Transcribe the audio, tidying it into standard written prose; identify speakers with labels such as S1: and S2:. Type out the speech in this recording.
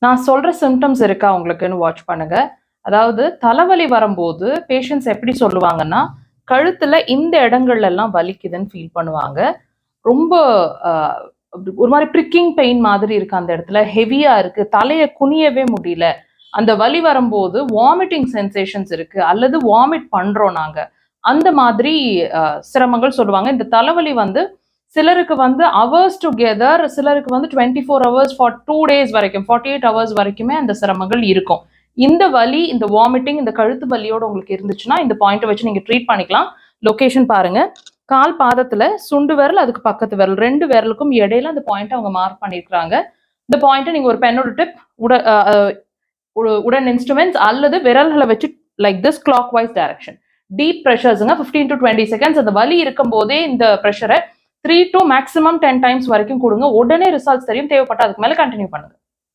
S1: நான் சொல்ற சிம்டம்ஸ் இருக்கா உங்களுக்குன்னு வாட்ச் பண்ணுங்க. அதாவது தலைவலி வரும்போது பேஷண்ட்ஸ் எப்படி சொல்லுவாங்கன்னா, கழுத்துல இந்த இடங்கள்ல எல்லாம் வலிக்குதுன்னு ஃபீல் பண்ணுவாங்க. ரொம்ப ஒரு மாதிரி பிரிக்கிங் பெயின் மாதிரி இருக்கு அந்த இடத்துல, ஹெவியா இருக்கு, தலையை குனியவே முடியல. அந்த வலி வரும்போது வாமிட்டிங் சென்சேஷன்ஸ் இருக்கு அல்லது வாமிட் பண்றோம் நாங்க. அந்த மாதிரி சிரமங்கள் சொல்லுவாங்க. இந்த தலைவலி வந்து சிலருக்கு வந்து ஹவர்ஸ் டுகெதர், சிலருக்கு வந்து 24 ஹவர்ஸ் ஃபார் 2 days வரைக்கும், 48 ஹவர்ஸ் வரைக்குமே அந்த சிரமங்கள் இருக்கும். இந்த வலி, இந்த வாமிட்டிங், இந்த கழுத்து வலியோட உங்களுக்கு இருந்துச்சுன்னா இந்த பாயிண்ட்டை வச்சு நீங்க ட்ரீட் பண்ணிக்கலாம். லொகேஷன் பாருங்க. கால் பாதத்துல சுண்டு விரல், அதுக்கு பக்கத்து விரல், 2 விரலுக்கும் இடையில அந்த பாயிண்ட் அவங்க மார்க் பண்ணிருக்காங்க. இந்த பாயிண்ட்டை நீங்க ஒரு பென்னோட டிப், உடன் இன்ஸ்ட்ருமெண்ட்ஸ் அல்லது விரல்களை வச்சு like this clockwise direction deep ப்ரெஷர்ஸுங்க 15 to 20 seconds. அந்த வலி இருக்கும் போதே இந்த ப்ரெஷரை 3 to maximum 10 times வரைக்கும் கொடுங்க. உடனே ரிசல்ட்ஸ் தெரியும். தேவைப்பட்ட அதுக்கு மேல கண்டினியூ பண்ணுங்க.